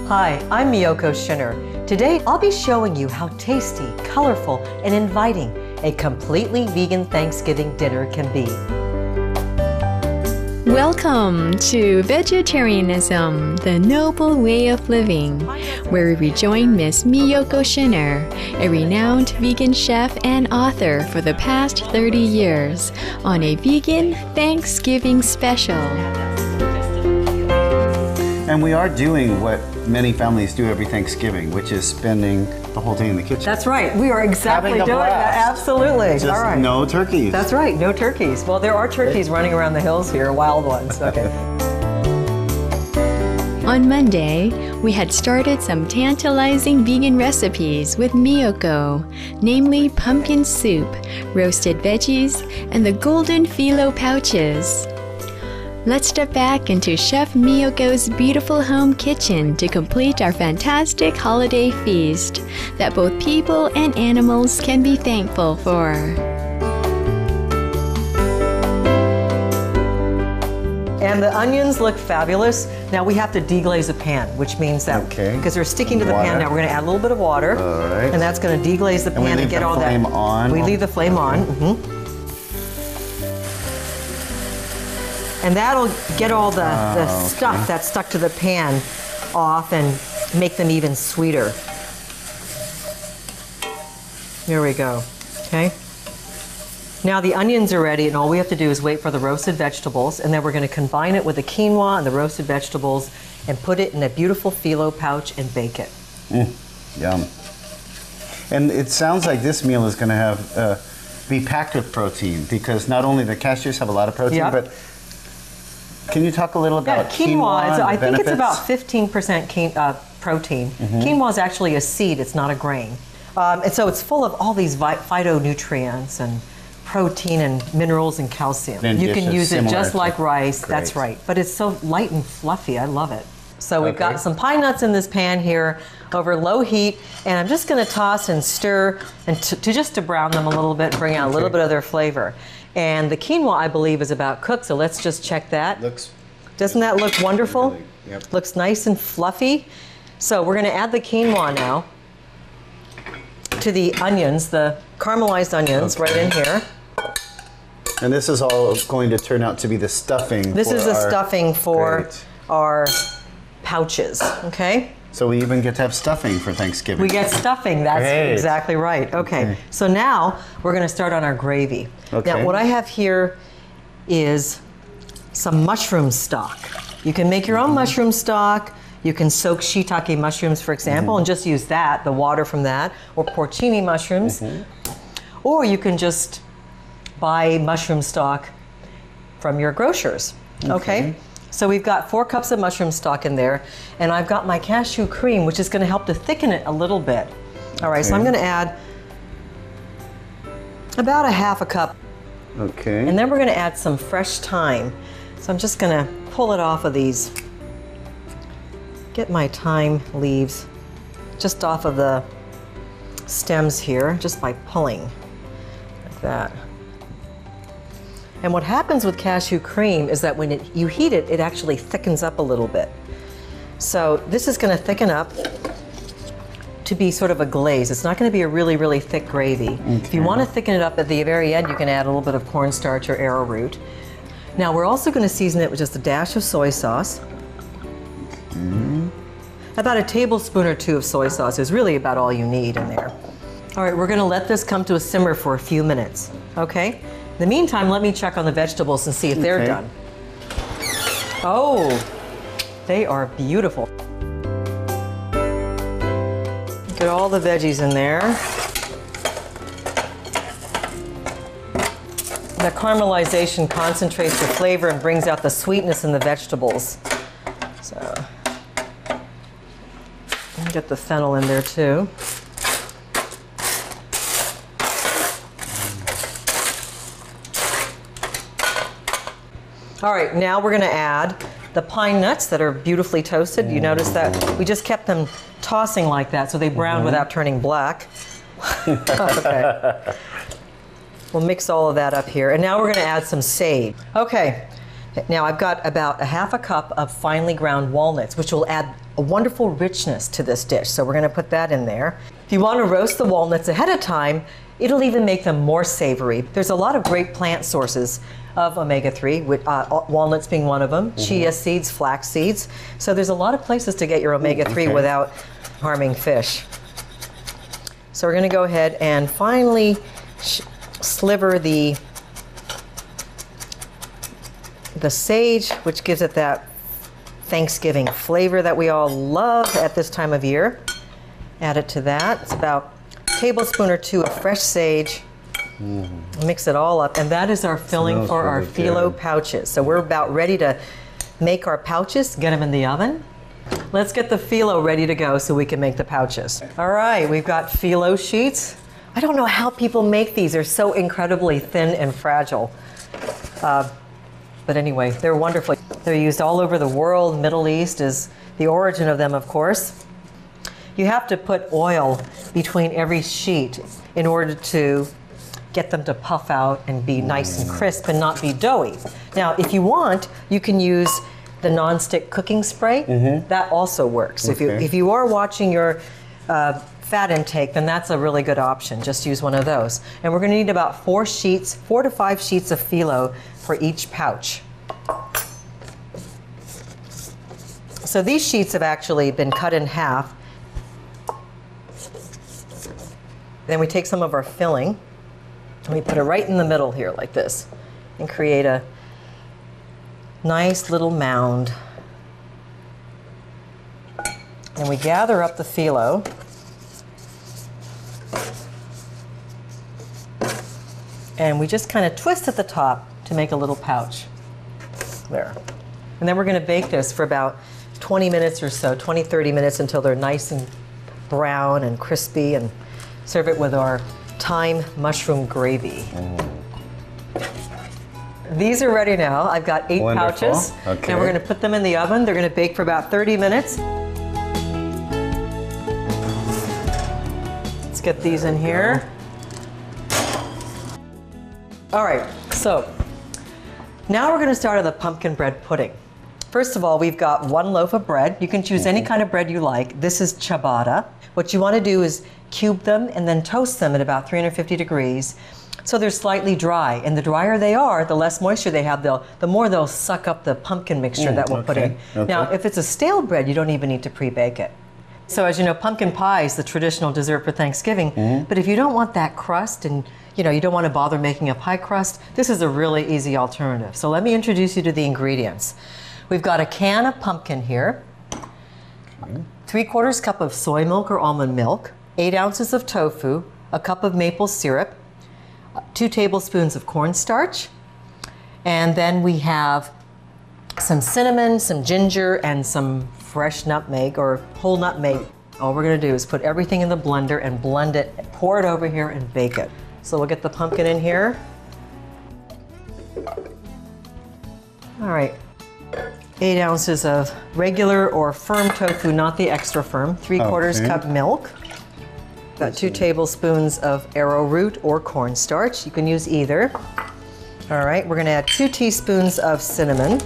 Hi, I'm Miyoko Schinner. Today, I'll be showing you how tasty, colorful, and inviting a completely vegan Thanksgiving dinner can be. Welcome to Vegetarianism, the Noble Way of Living, where we rejoin Miss Miyoko Schinner, a renowned vegan chef and author for the past 30 years, on a vegan Thanksgiving special. And we are doing what many families do every Thanksgiving, which is spending the whole day in the kitchen. That's right. We are exactly doing that. Absolutely. Just all right. No turkeys. That's right. No turkeys. Well, there are turkeys running around the hills here, wild ones. Okay. On Monday, we had started some tantalizing vegan recipes with Miyoko, namely pumpkin soup, roasted veggies, and the golden Phyllo pouches. Let's step back into Chef Miyoko's beautiful home kitchen to complete our fantastic holiday feast that both people and animals can be thankful for. And the onions look fabulous. Now we have to deglaze the pan, which means that because they're sticking to the pan now, we're going to add a little bit of water. All right. And that's going to deglaze the pan and get all that. We leave the flame on. Mm-hmm. And that'll get all the stuff that's stuck to the pan off and make them even sweeter. There we go, okay? Now the onions are ready and all we have to do is wait for the roasted vegetables, and then we're gonna combine it with the quinoa and the roasted vegetables and put it in a beautiful Phyllo pouch and bake it. Yum. And it sounds like this meal is gonna have, be packed with protein, because not only the cashews have a lot of protein, but can you talk a little about quinoa? I think it's about 15% protein. Quinoa is actually a seed, it's not a grain. And so it's full of all these phytonutrients and protein and minerals and calcium. You can use it just like rice, that's right. But it's so light and fluffy, I love it. So we've got some pine nuts in this pan here over low heat, and I'm just gonna toss and stir and just to brown them a little bit, bring out a little bit of their flavor. And the quinoa, I believe, is about cooked, so let's just check that. Doesn't that look wonderful? Really, yep. Looks nice and fluffy. So we're gonna add the quinoa now to the onions, the caramelized onions right in here. And this is all going to turn out to be the stuffing. This is the stuffing for our pouches, okay? So we even get to have stuffing for Thanksgiving. We get stuffing, that's exactly right. Okay, so now we're gonna start on our gravy. Now what I have here is some mushroom stock. You can make your own mushroom stock. You can soak shiitake mushrooms, for example, and just use that, the water from that, or porcini mushrooms. Or you can just buy mushroom stock from your grocers, okay? So we've got 4 cups of mushroom stock in there, and I've got my cashew cream, which is gonna help to thicken it a little bit. All right, so I'm gonna add about a half a cup. And then we're gonna add some fresh thyme. So I'm just gonna pull it off of these, get my thyme leaves just off of the stems here, just by pulling, like that. And what happens with cashew cream is that when you heat it, it actually thickens up a little bit. So this is gonna thicken up to be sort of a glaze. It's not gonna be a really, really thick gravy. If you wanna thicken it up at the very end, you can add a little bit of cornstarch or arrowroot. Now we're also gonna season it with just a dash of soy sauce. About a tablespoon or 2 of soy sauce is really about all you need in there. All right, we're gonna let this come to a simmer for a few minutes, okay? In the meantime, let me check on the vegetables and see if they're done. Oh, they are beautiful. Get all the veggies in there. The caramelization concentrates the flavor and brings out the sweetness in the vegetables. So, get the fennel in there too. All right, now we're gonna add the pine nuts that are beautifully toasted. You notice that we just kept them tossing like that so they browned without turning black. Okay. We'll mix all of that up here. And now we're gonna add some sage. Okay, Now I've got about a half a cup of finely ground walnuts, which will add a wonderful richness to this dish. So we're going to put that in there. If you want to roast the walnuts ahead of time, it'll even make them more savory. There's a lot of great plant sources of omega-3, with walnuts being one of them, chia seeds, flax seeds. So there's a lot of places to get your omega-3 without harming fish. So we're going to go ahead and finally sliver the sage, which gives it that Thanksgiving flavor that we all love at this time of year. Add it to that. It's about a tablespoon or two of fresh sage. Mix it all up, and that is our filling for our phyllo pouches. So we're about ready to make our pouches, get them in the oven. Let's get the phyllo ready to go so we can make the pouches. All right, we've got phyllo sheets. I don't know how people make these. They're so incredibly thin and fragile. But anyway, they're wonderful. They're used all over the world. Middle East is the origin of them, of course. You have to put oil between every sheet in order to get them to puff out and be nice and crisp and not be doughy. Now, if you want, you can use the non-stick cooking spray. That also works. If you are watching your fat intake, then that's a really good option. Just use one of those. And we're going to need about 4 to 5 sheets of phyllo for each pouch. So these sheets have actually been cut in half. Then we take some of our filling and we put it right in the middle here like this and create a nice little mound. And we gather up the phyllo. And we just kind of twist at the top to make a little pouch. There. And then we're going to bake this for about 20 minutes or so, 20-30 minutes, until they're nice and brown and crispy, and serve it with our thyme mushroom gravy. These are ready now. I've got 8 pouches. Okay. And we're going to put them in the oven. They're going to bake for about 30 minutes. Let's get these in here. All right, so now we're going to start on the pumpkin bread pudding. First of all, we've got 1 loaf of bread. You can choose any kind of bread you like. This is ciabatta. What you want to do is cube them and then toast them at about 350 degrees so they're slightly dry. And the drier they are, the less moisture they have, the more they'll suck up the pumpkin mixture that we'll put in. Now, if it's a stale bread, you don't even need to pre-bake it. So as you know, pumpkin pie is the traditional dessert for Thanksgiving. But if you don't want that crust and you don't want to bother making a pie crust, this is a really easy alternative. So let me introduce you to the ingredients. We've got a can of pumpkin here, 3/4 cup of soy milk or almond milk, 8 ounces of tofu, a cup of maple syrup, 2 tablespoons of cornstarch, and then we have some cinnamon, some ginger, and some fresh nutmeg or whole nutmeg. All we're going to do is put everything in the blender and blend it, pour it over here, and bake it. So we'll get the pumpkin in here. All right, 8 ounces of regular or firm tofu, not the extra firm, 3/4 cup milk. About 2 tablespoons of arrowroot or cornstarch. You can use either. All right, we're going to add 2 teaspoons of cinnamon,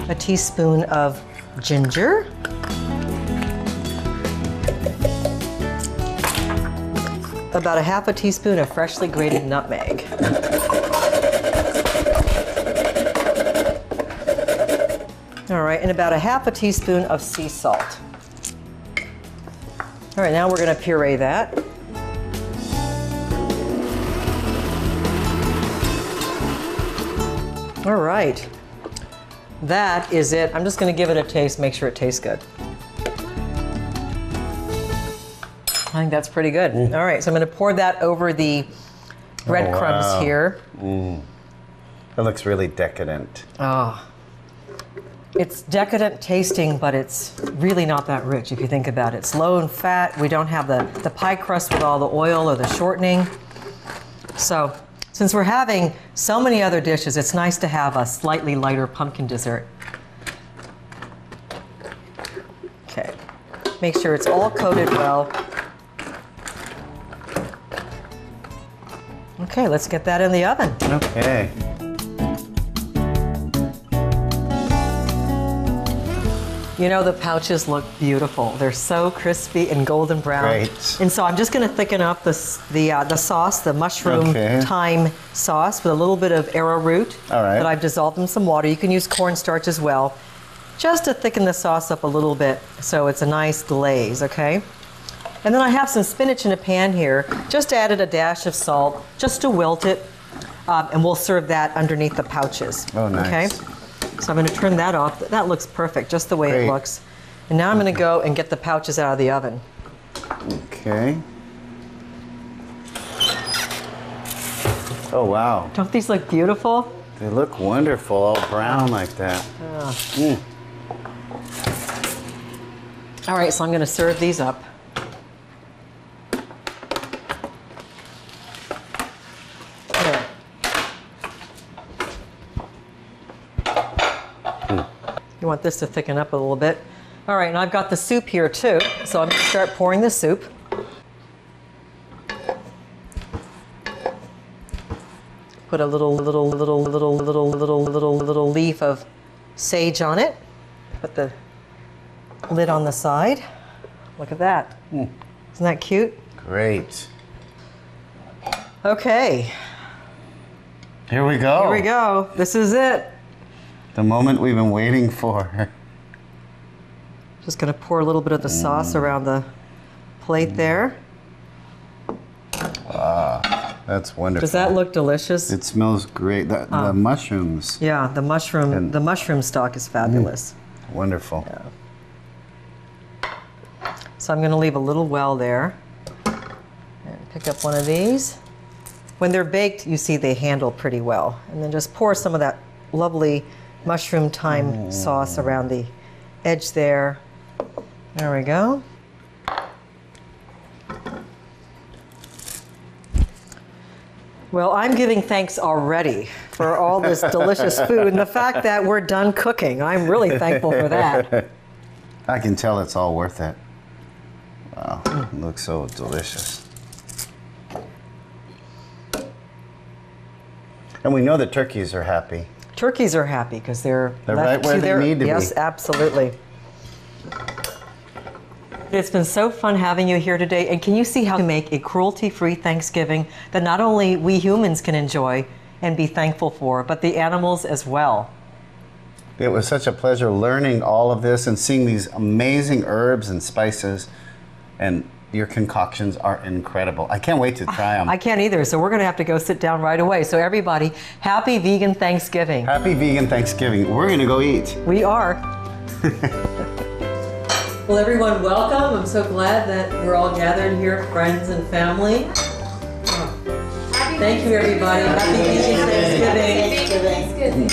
a teaspoon of ginger, about 1/2 teaspoon of freshly grated nutmeg. All right, and about 1/2 teaspoon of sea salt. All right, now we're going to puree that. All right, that is it. I'm just going to give it a taste, make sure it tastes good. I think that's pretty good. All right, so I'm going to pour that over the breadcrumbs here. It looks really decadent. It's decadent tasting, but it's really not that rich if you think about it. It's low in fat. We don't have the pie crust with all the oil or the shortening. So since we're having so many other dishes, it's nice to have a slightly lighter pumpkin dessert. Okay, make sure it's all coated well. Okay, let's get that in the oven. Okay. You know, the pouches look beautiful. They're so crispy and golden brown. Great. And so I'm just going to thicken up the sauce, the mushroom thyme sauce, with a little bit of arrowroot that I've dissolved in some water. You can use cornstarch as well, just to thicken the sauce up a little bit so it's a nice glaze, okay? And then I have some spinach in a pan here. Just added a dash of salt, just to wilt it, and we'll serve that underneath the pouches. Oh, nice. Okay? So I'm going to turn that off. That looks perfect, just the way it looks. And now I'm going to go and get the pouches out of the oven. Okay. Oh, wow. Don't these look beautiful? They look wonderful, all brown like that. All right, so I'm going to serve these up. You want this to thicken up a little bit. All right, and I've got the soup here too, so I'm going to start pouring the soup. Put a little leaf of sage on it. Put the lid on the side. Look at that. Isn't that cute? Great. Okay. Here we go. Here we go. This is it. The moment we've been waiting for. Just going to pour a little bit of the sauce around the plate there. That's wonderful. Does that look delicious? It smells great. The mushrooms. Yeah, the mushroom stock is fabulous. Wonderful. Yeah. So I'm going to leave a little well there. And pick up one of these. When they're baked, you see they handle pretty well. And then just pour some of that lovely mushroom thyme sauce around the edge there. There we go. Well, I'm giving thanks already for all this delicious food and the fact that we're done cooking. I'm really thankful for that. I can tell it's all worth it. Wow, it looks so delicious. And we know the turkeys are happy. Turkeys are happy because they're right where they need to be. Yes, absolutely. It's been so fun having you here today. And can you see how to make a cruelty-free Thanksgiving that not only we humans can enjoy and be thankful for, but the animals as well? It was such a pleasure learning all of this and seeing these amazing herbs and spices. And your concoctions are incredible. I can't wait to try them. I can't either, so we're going to have to go sit down right away. So everybody, happy vegan Thanksgiving. Happy vegan Thanksgiving. We're going to go eat. We are. Well, everyone, welcome. I'm so glad that we're all gathered here, friends and family. Thank you, everybody. Happy vegan Thanksgiving.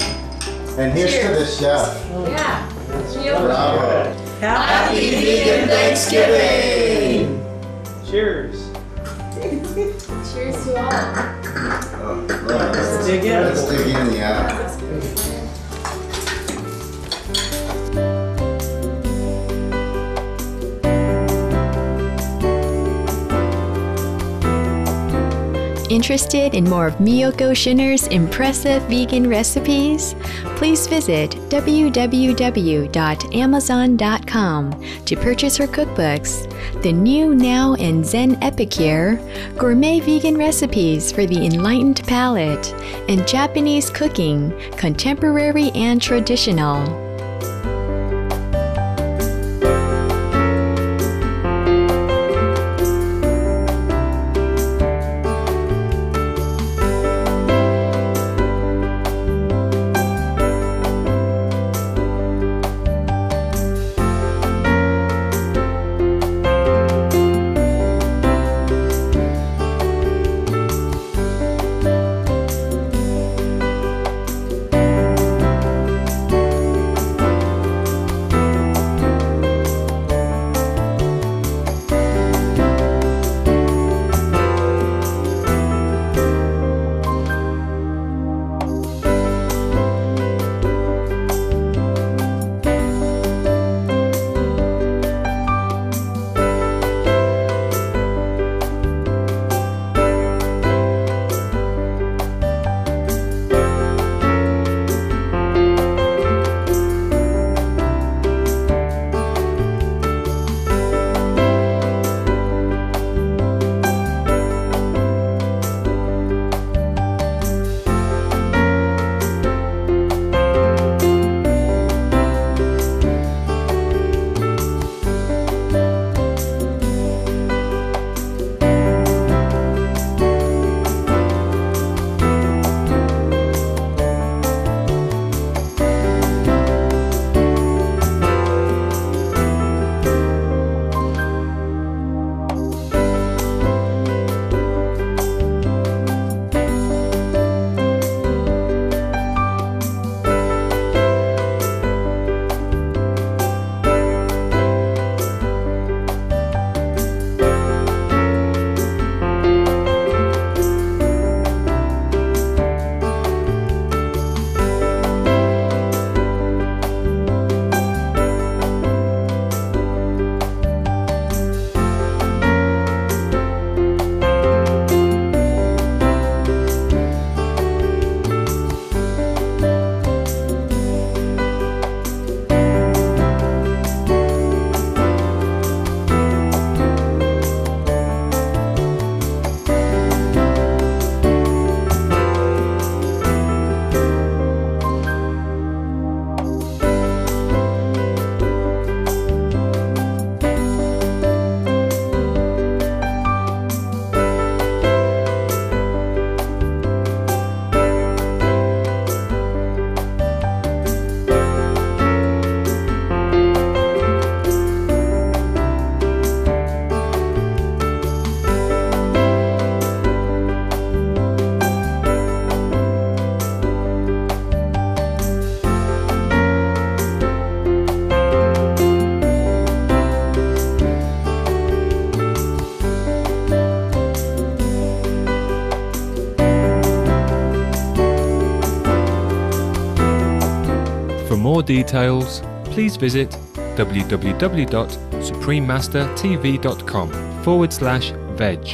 And here's to the chef. Yeah. Bravo. Happy vegan Thanksgiving. Cheers. Cheers to all. Let's dig in. Let's dig in, yeah. Interested in more of Miyoko Schinner's impressive vegan recipes? Please visit www.amazon.com to purchase her cookbooks, The New Now and Zen Epicure, Gourmet Vegan Recipes for the Enlightened Palate, and Japanese Cooking, Contemporary and Traditional. more details, please visit www.suprememastertv.com/veg.